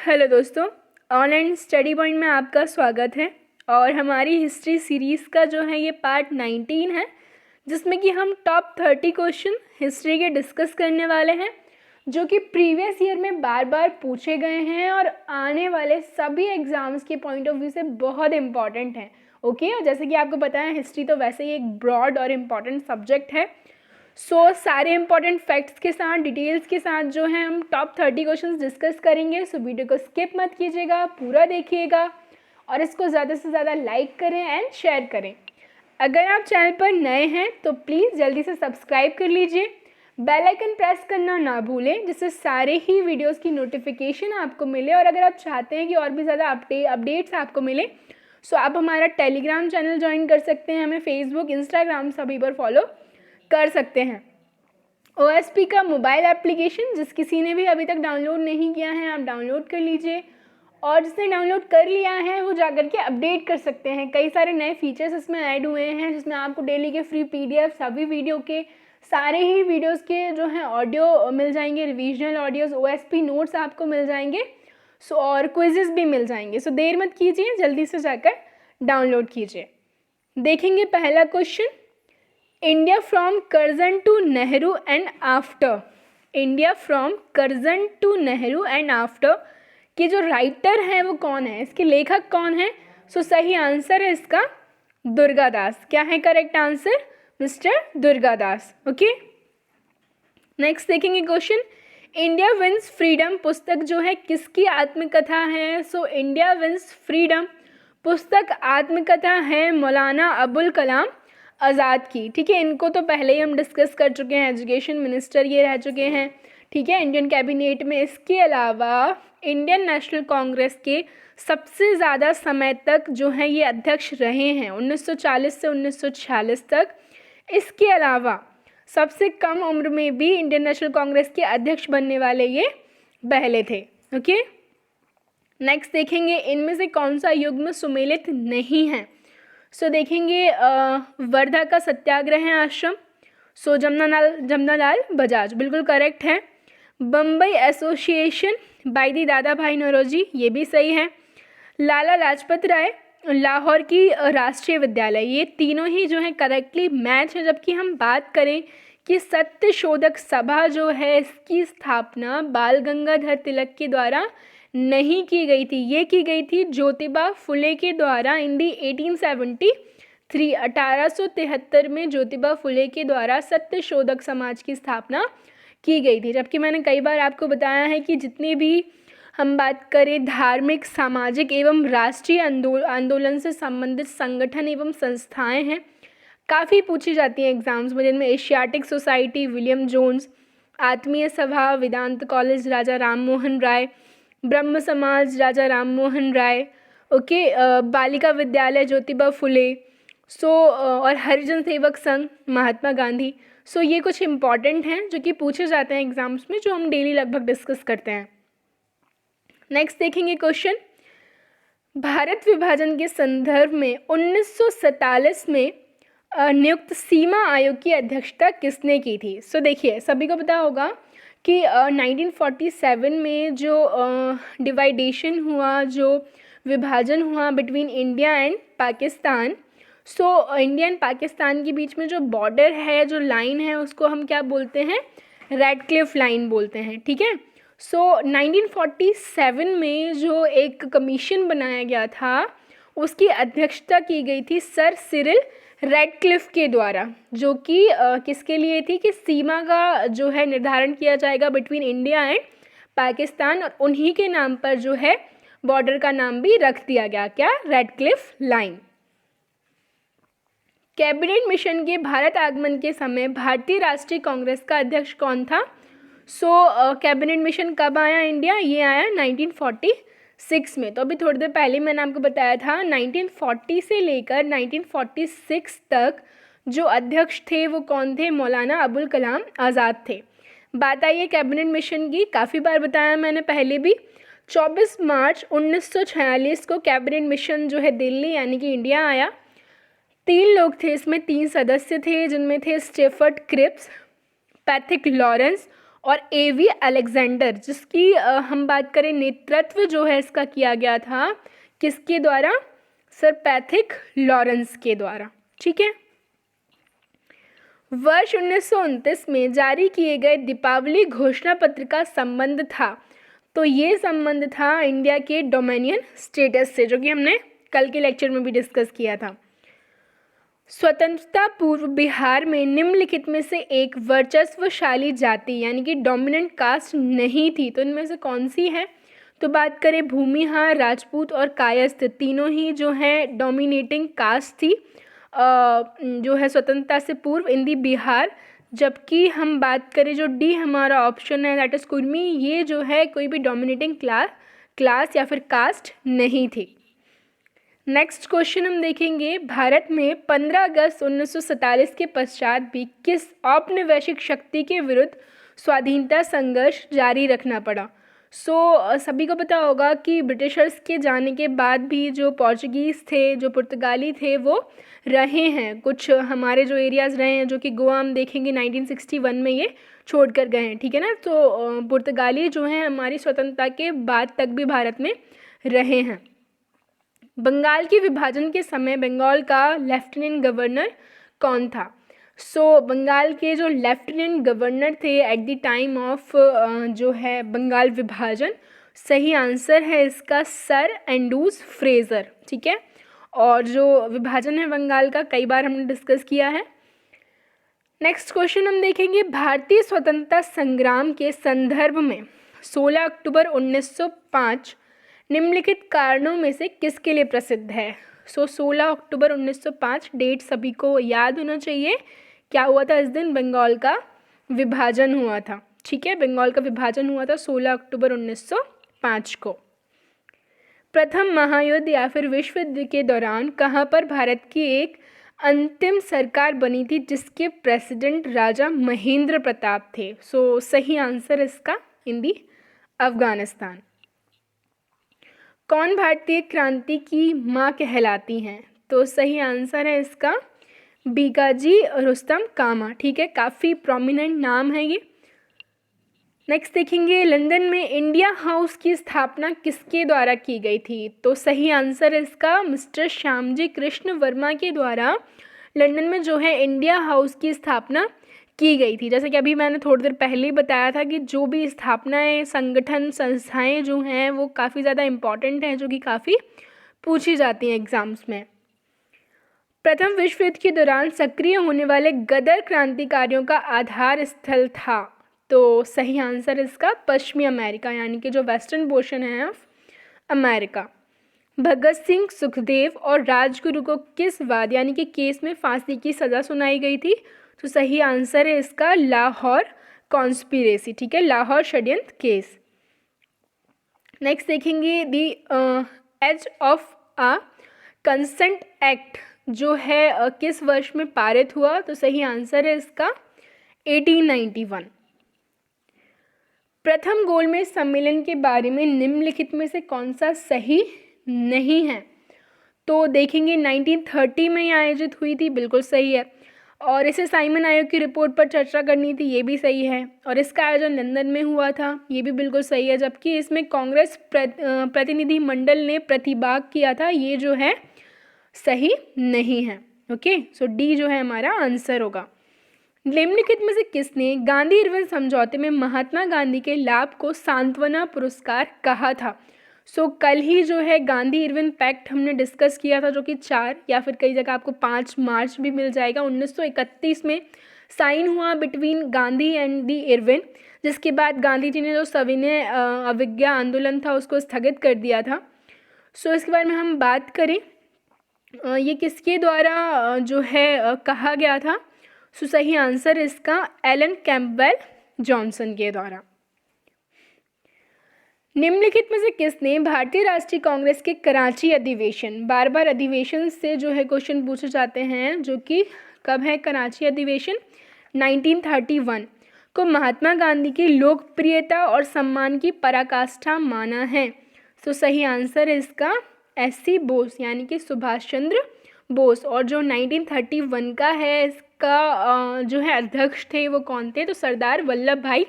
Hello दोस्तों, online study point में आपका स्वागत है। और हमारी हिस्ट्री सीरीज़ का जो है ये पार्ट 19 है, जिसमें कि हम टॉप 30 क्वेश्चन हिस्ट्री के डिस्कस करने वाले हैं, जो कि प्रीवियस ईयर में बार बार पूछे गए हैं और आने वाले सभी एग्ज़ाम्स के पॉइंट ऑफ व्यू से बहुत इंपॉर्टेंट हैं। ओके, और जैसे कि आपको पता है, हिस्ट्री तो वैसे ही एक ब्रॉड और इम्पॉर्टेंट सब्जेक्ट है। सारे इंपॉर्टेंट फैक्ट्स के साथ, डिटेल्स के साथ जो है हम टॉप 30 क्वेश्चंस डिस्कस करेंगे। सो वीडियो को स्किप मत कीजिएगा, पूरा देखिएगा और इसको ज़्यादा से ज़्यादा लाइक करें एंड शेयर करें। अगर आप चैनल पर नए हैं तो प्लीज़ जल्दी से सब्सक्राइब कर लीजिए, बेल आइकन प्रेस करना ना भूलें, जिससे सारे ही वीडियोज़ की नोटिफिकेशन आपको मिले। और अगर आप चाहते हैं कि और भी ज़्यादा अपडेट्स आपको मिले, सो आप हमारा टेलीग्राम चैनल ज्वाइन कर सकते हैं, हमें फेसबुक, इंस्टाग्राम सभी पर फॉलो कर सकते हैं। OSP का मोबाइल एप्लीकेशन जिस किसी ने भी अभी तक डाउनलोड नहीं किया है, आप डाउनलोड कर लीजिए, और जिसने डाउनलोड कर लिया है वो जाकर के अपडेट कर सकते हैं। कई सारे नए फीचर्स इसमें ऐड हुए हैं, जिसमें आपको डेली के फ्री PDF, सभी वीडियो के, सारे ही वीडियोस के जो हैं ऑडियो मिल जाएंगे, रिविजनल ऑडियोज, OSP नोट्स आपको मिल जाएंगे। और क्विजेस भी मिल जाएंगे। देर मत कीजिए, जल्दी से जाकर डाउनलोड कीजिए। देखेंगे पहला question, India from Curzon to Nehru and after. India from Curzon to Nehru and after की जो राइटर है वो कौन है, इसके लेखक कौन है? सही आंसर है इसका दुर्गादास। क्या है correct answer? Mister Durgadas. Okay, next देखेंगे क्वेश्चन, इंडिया विंस फ्रीडम पुस्तक जो है किसकी आत्मकथा है? इंडिया विंस फ्रीडम पुस्तक आत्मकथा है मौलाना अबुल कलाम आज़ाद की। ठीक है, इनको तो पहले ही हम डिस्कस कर चुके हैं, एजुकेशन मिनिस्टर ये रह चुके हैं, ठीक है, इंडियन कैबिनेट में। इसके अलावा इंडियन नेशनल कांग्रेस के सबसे ज़्यादा समय तक जो है ये अध्यक्ष रहे हैं, 1940 से 1946 तक। इसके अलावा सबसे कम उम्र में भी इंडियन नेशनल कांग्रेस के अध्यक्ष बनने वाले ये पहले थे। ओके, नेक्स्ट देखेंगे, इनमें से कौन सा युग्म सुमेलित नहीं है? देखेंगे वर्धा का सत्याग्रह आश्रम। जमनालाल बजाज बिल्कुल करेक्ट है। बम्बई एसोसिएशन बाय द दादा भाई नौरोजी, ये भी सही है। लाला लाजपत राय, लाहौर की राष्ट्रीय विद्यालय, ये तीनों ही जो है करेक्टली मैच है। जबकि हम बात करें कि सत्य शोधक सभा जो है, इसकी स्थापना बाल गंगाधर तिलक के द्वारा नहीं की गई थी, ये की गई थी ज्योतिबा फुले के द्वारा इन दी 1873। 1873 में ज्योतिबा फुले के द्वारा सत्य शोधक समाज की स्थापना की गई थी। जबकि मैंने कई बार आपको बताया है कि जितने भी हम बात करें धार्मिक, सामाजिक एवं राष्ट्रीय आंदोलन से संबंधित संगठन एवं संस्थाएं हैं, काफ़ी पूछी जाती हैं एग्जाम्स में, जिनमें एशियाटिक सोसाइटी, विलियम जोन्स, आत्मीय सभा, वेदांत कॉलेज राजा राममोहन राय, ब्रह्म समाज राजा राममोहन राय, ओके, बालिका विद्यालय ज्योतिबा फुले, और हरिजन सेवक संघ महात्मा गांधी। ये कुछ इम्पॉर्टेंट हैं जो कि पूछे जाते हैं एग्जाम्स में, जो हम डेली लगभग डिस्कस करते हैं। नेक्स्ट देखेंगे क्वेश्चन, भारत विभाजन के संदर्भ में 1947 में नियुक्त सीमा आयोग की अध्यक्षता किसने की थी? देखिए, सभी को पता होगा कि 1947 में जो डिवाइडेशन हुआ, जो विभाजन हुआ between India and Pakistan, India and Pakistan के बीच में जो बॉर्डर है, जो लाइन है, उसको हम क्या बोलते हैं? रेडक्लिफ लाइन बोलते हैं। ठीक है, 1947 में जो एक कमीशन बनाया गया था, उसकी अध्यक्षता की गई थी सर सिरिल रेडक्लिफ के द्वारा, जो कि किसके लिए थी? कि सीमा का जो है निर्धारण किया जाएगा बिटवीन इंडिया एंड पाकिस्तान, और उन्हीं के नाम पर जो है बॉर्डर का नाम भी रख दिया गया, क्या? Radcliffe line. कैबिनेट मिशन के भारत आगमन के समय भारतीय राष्ट्रीय कांग्रेस का अध्यक्ष कौन था? कैबिनेट मिशन कब आया इंडिया? ये आया 1946 में। तो अभी थोड़ी देर पहले मैंने आपको बताया था, 1940 से लेकर 1946 तक जो अध्यक्ष थे वो कौन थे? मौलाना अबुल कलाम आज़ाद थे। बात आई है कैबिनेट मिशन की, काफ़ी बार बताया मैंने पहले भी। 24 मार्च 1946 को कैबिनेट मिशन जो है दिल्ली यानी कि इंडिया आया। 3 लोग थे इसमें, 3 सदस्य थे, जिनमें थे स्टेफर्ड क्रिप्स, पैथिक लॉरेंस और एवी अलेक्जेंडर, जिसकी हम बात करें नेतृत्व जो है इसका किया गया था किसके द्वारा? सर पैथिक लॉरेंस के द्वारा। ठीक है। वर्ष 1929 में जारी किए गए दीपावली घोषणा पत्र का संबंध था, तो ये संबंध था इंडिया के डोमिनियन स्टेटस से, जो कि हमने कल के लेक्चर में भी डिस्कस किया था। स्वतंत्रता पूर्व बिहार में निम्नलिखित में से एक वर्चस्वशाली जाति यानी कि डोमिनेंट कास्ट नहीं थी, तो इनमें से कौन सी है? तो बात करें भूमिहार, राजपूत और कायस्थ, तीनों ही जो है डोमिनेटिंग कास्ट थी जो है स्वतंत्रता से पूर्व इन दी बिहार। जबकि हम बात करें जो डी हमारा ऑप्शन है दैट इज कुर्मी, ये जो है कोई भी डोमिनेटिंग क्लास या फिर कास्ट नहीं थी। नेक्स्ट क्वेश्चन हम देखेंगे, भारत में 15 अगस्त 1947 के पश्चात भी किस औपनिवेशिक शक्ति के विरुद्ध स्वाधीनता संघर्ष जारी रखना पड़ा? सभी को पता होगा कि ब्रिटिशर्स के जाने के बाद भी जो पोर्चुगीज़ थे, जो पुर्तगाली थे, वो रहे हैं। कुछ हमारे जो एरियाज़ रहे हैं, जो कि गोवा हम देखेंगे 1961 में ये छोड़ कर गए हैं। ठीक है ना। तो पुर्तगाली जो हैं हमारी स्वतंत्रता के बाद तक भी भारत में रहे हैं। बंगाल के विभाजन के समय बंगाल का लेफ्टिनेंट गवर्नर कौन था? बंगाल के जो लेफ्टिनेंट गवर्नर थे एट द टाइम ऑफ जो है बंगाल विभाजन, सही आंसर है इसका सर एंड्रूज फ्रेज़र। ठीक है। और जो विभाजन है बंगाल का कई बार हमने डिस्कस किया है। नेक्स्ट क्वेश्चन हम देखेंगे, भारतीय स्वतंत्रता संग्राम के संदर्भ में 16 अक्टूबर 1905 निम्नलिखित कारणों में से किसके लिए प्रसिद्ध है? 16 अक्टूबर 1905 डेट सभी को याद होना चाहिए। क्या हुआ था इस दिन? बंगाल का विभाजन हुआ था। ठीक है। बंगाल का विभाजन हुआ था 16 अक्टूबर 1905 को। प्रथम महायुद्ध या फिर विश्व युद्ध के दौरान कहाँ पर भारत की एक अंतिम सरकार बनी थी जिसके प्रेसिडेंट राजा महेंद्र प्रताप थे? सही आंसर इसका हिंदी अफगानिस्तान। कौन भारतीय क्रांति की माँ कहलाती हैं? तो सही आंसर है इसका बीकाजी रुस्तम कामा। ठीक है। काफ़ी प्रोमिनेंट नाम है ये। नेक्स्ट देखेंगे, लंदन में इंडिया हाउस की स्थापना किसके द्वारा की गई थी? तो सही आंसर है इसका मिस्टर श्यामजी कृष्ण वर्मा के द्वारा लंदन में जो है इंडिया हाउस की स्थापना की गई थी। जैसे कि अभी मैंने थोड़ी देर पहले ही बताया था कि जो भी स्थापनाएं, संगठन, संस्थाएं जो हैं वो काफ़ी ज़्यादा इम्पॉर्टेंट हैं, जो कि काफ़ी पूछी जाती हैं एग्ज़ाम्स में। प्रथम विश्व युद्ध के दौरान सक्रिय होने वाले गदर क्रांतिकारियों का आधार स्थल था? तो सही आंसर इसका पश्चिमी अमेरिका यानी कि जो वेस्टर्न पोर्शन है ऑफ अमेरिका। भगत सिंह, सुखदेव और राजगुरु को किस वाद यानी कि केस में फांसी की सज़ा सुनाई गई थी? तो सही आंसर है इसका लाहौर कॉन्स्पिरेसी। ठीक है। लाहौर षड्यंत्र केस। नेक्स्ट देखेंगे, the age of a consent act जो है किस वर्ष में पारित हुआ? तो सही आंसर है इसका 1891। प्रथम गोलमेज सम्मेलन के बारे में निम्नलिखित में से कौन सा सही नहीं है? तो देखेंगे 1930 में ये आयोजित हुई थी, बिल्कुल सही है। और इसे साइमन आयोग की रिपोर्ट पर चर्चा करनी थी, ये भी सही है। और इसका आयोजन लंदन में हुआ था, ये भी बिल्कुल सही है। जबकि इसमें कांग्रेस प्रतिनिधि मंडल ने प्रतिभाग किया था, ये जो है सही नहीं है। ओके। डी जो है हमारा आंसर होगा। निम्नलिखित में से किसने गांधी इरविन समझौते में महात्मा गांधी के लाभ को सांत्वना पुरस्कार कहा था? कल ही जो है गांधी इरविन पैक्ट हमने डिस्कस किया था, जो कि 4 या फिर कई जगह आपको 5 मार्च भी मिल जाएगा, 1931 में साइन हुआ between Gandhi and the Irwin, जिसके बाद गांधी जी ने जो सविनय अवज्ञा आंदोलन था उसको स्थगित कर दिया था। इसके बारे में हम बात करें, ये किसके द्वारा जो है कहा गया था? सही आंसर इसका एलन कैम्पबेल जॉनसन के द्वारा। निम्नलिखित में से किसने भारतीय राष्ट्रीय कांग्रेस के कराची अधिवेशन, बार बार अधिवेशन से जो है क्वेश्चन पूछे जाते हैं, जो कि कब है कराची अधिवेशन? 1931 को महात्मा गांधी की लोकप्रियता और सम्मान की पराकाष्ठा माना है? सही आंसर है इसका एससी बोस यानी कि सुभाष चंद्र बोस। और जो 1931 का है इसका जो है अध्यक्ष थे वो कौन थे? तो सरदार वल्लभ भाई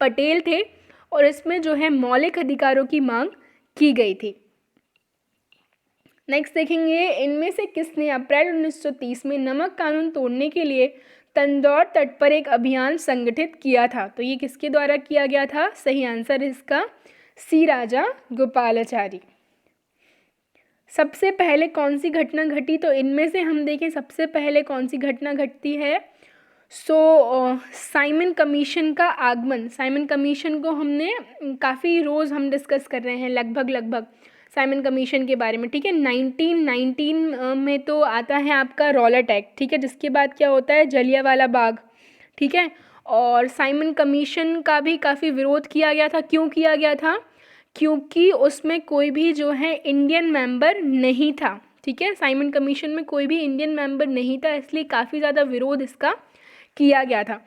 पटेल थे और इसमें जो है मौलिक अधिकारों की मांग की गई थी। नेक्स्ट देखेंगे, इनमें से किसने अप्रैल 1930 में नमक कानून तोड़ने के लिए तंदौर तट पर एक अभियान संगठित किया था? तो ये किसके द्वारा किया गया था? सही आंसर इसका सी राजा गोपालाचारी। सबसे पहले कौन सी घटना घटी? तो इनमें से हम देखें सबसे पहले कौन सी घटना घटती है? साइमन कमीशन का आगमन। साइमन कमीशन को हमने काफ़ी रोज़ हम डिस्कस कर रहे हैं लगभग साइमन कमीशन के बारे में, ठीक है। 1919 में तो आता है आपका रॉलेट एक्ट, ठीक है, जिसके बाद क्या होता है? जलियांवाला बाग, ठीक है। और साइमन कमीशन का भी काफ़ी विरोध किया गया था। क्यों किया गया था? क्योंकि उसमें कोई भी जो है इंडियन मेंबर नहीं था, ठीक है। साइमन कमीशन में कोई भी इंडियन मेंबर नहीं था, इसलिए काफ़ी ज़्यादा विरोध इसका किया गया था।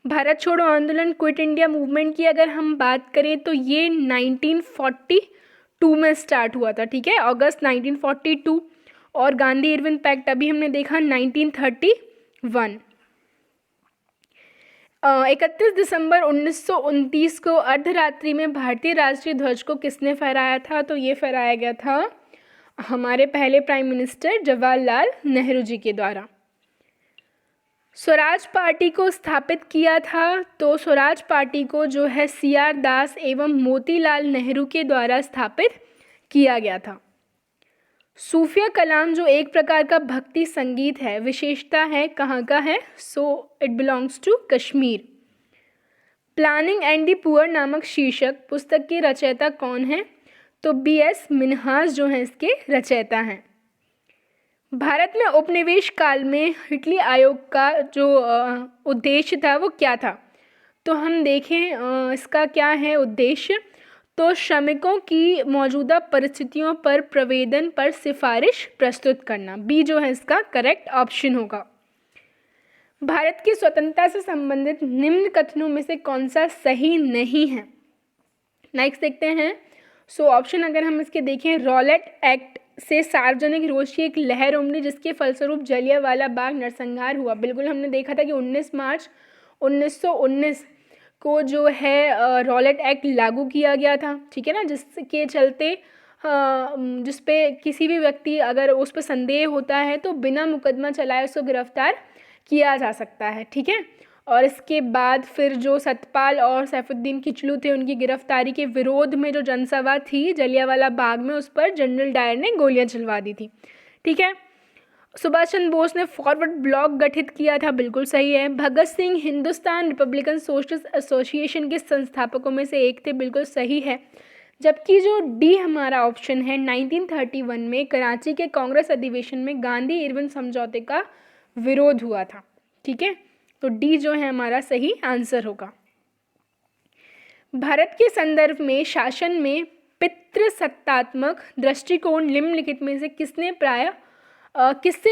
भारत छोड़ो आंदोलन, क्विट इंडिया मूवमेंट की अगर हम बात करें तो ये 1942 में स्टार्ट हुआ था, ठीक है, अगस्त 1942। और गांधी इरविन पैक्ट अभी हमने देखा 1931। 31 दिसंबर 1929 को अर्धरात्रि में भारतीय राष्ट्रीय ध्वज को किसने फहराया था? तो ये फहराया गया था हमारे पहले प्राइम मिनिस्टर जवाहरलाल नेहरू जी के द्वारा। स्वराज पार्टी को स्थापित किया था? तो स्वराज पार्टी को जो है CR दास एवं मोतीलाल नेहरू के द्वारा स्थापित किया गया था। सूफिया कलाम जो एक प्रकार का भक्ति संगीत है, विशेषता है कहाँ का है? It belongs to Kashmir. Planning and the poor नामक शीर्षक पुस्तक के रचयिता कौन है? तो BS मिन्हास जो हैं इसके रचयिता हैं। भारत में उपनिवेश काल में हिटली आयोग का जो उद्देश्य था वो क्या था? तो हम देखें इसका क्या है उद्देश्य? तो श्रमिकों की मौजूदा परिस्थितियों पर प्रवेदन पर सिफारिश प्रस्तुत करना। बी जो है इसका करेक्ट ऑप्शन होगा। भारत की स्वतंत्रता से संबंधित निम्न कथनों में से कौन सा सही नहीं है? नेक्स्ट देखते हैं। ऑप्शन अगर हम इसके देखें, रॉलेट एक्ट से सार्वजनिक रोष की एक लहर उमड़ी जिसके फलस्वरूप जलियांवाला बाग नरसंहार हुआ। बिल्कुल हमने देखा था कि 19 मार्च 1919 को जो है रॉलेट एक्ट लागू किया गया था, ठीक है ना, जिसके चलते जिस पे किसी भी व्यक्ति अगर उस पर संदेह होता है तो बिना मुकदमा चलाए उसको गिरफ्तार किया जा सकता है, ठीक है। और इसके बाद फिर जो सतपाल और सैफुद्दीन किचलू थे उनकी गिरफ्तारी के विरोध में जो जनसभा थी जलियांवाला बाग में, उस पर जनरल डायर ने गोलियां चलवा दी थी, ठीक है। सुभाष चंद्र बोस ने फॉरवर्ड ब्लॉक गठित किया था, बिल्कुल सही है। Bhagat Singh Hindustan republican socialist association के संस्थापकों में से एक थे, बिल्कुल सही है। जबकि जो डी हमारा ऑप्शन है 1931 में कराची के कांग्रेस अधिवेशन में गांधी इरविन समझौते का विरोध हुआ था, ठीक है। तो डी जो है हमारा सही आंसर होगा। भारत के संदर्भ में शासन में पितृसत्तात्मक दृष्टिकोण निम्नलिखित में से किससे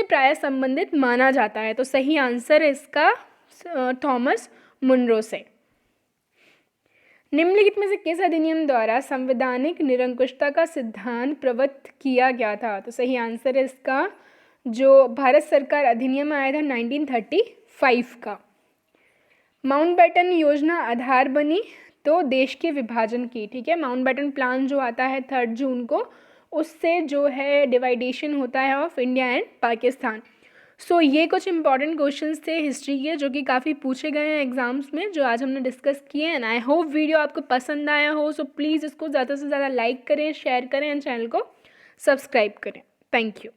प्राय संबंधित माना जाता है? तो सही आंसर है इसका थॉमस मुनरो से। निम्नलिखित में से किस अधिनियम द्वारा संवैधानिक निरंकुशता का सिद्धांत प्रवृत्त किया गया था? तो सही आंसर है इसका जो भारत सरकार अधिनियम आया था 1935 का। माउंटबेटन योजना आधार बनी तो देश के विभाजन की, ठीक है। माउंटबेटन प्लान जो आता है 3 जून को, उससे जो है डिवाइडेशन होता है ऑफ इंडिया एंड पाकिस्तान। ये कुछ इंपॉर्टेंट क्वेश्चंस थे हिस्ट्री के जो कि काफ़ी पूछे गए हैं एग्जाम्स में, जो आज हमने डिस्कस किए। एंड आई होप वीडियो आपको पसंद आया हो। प्लीज़ इसको ज़्यादा से ज़्यादा लाइक करें, शेयर करें एंड चैनल को सब्सक्राइब करें। Thank you.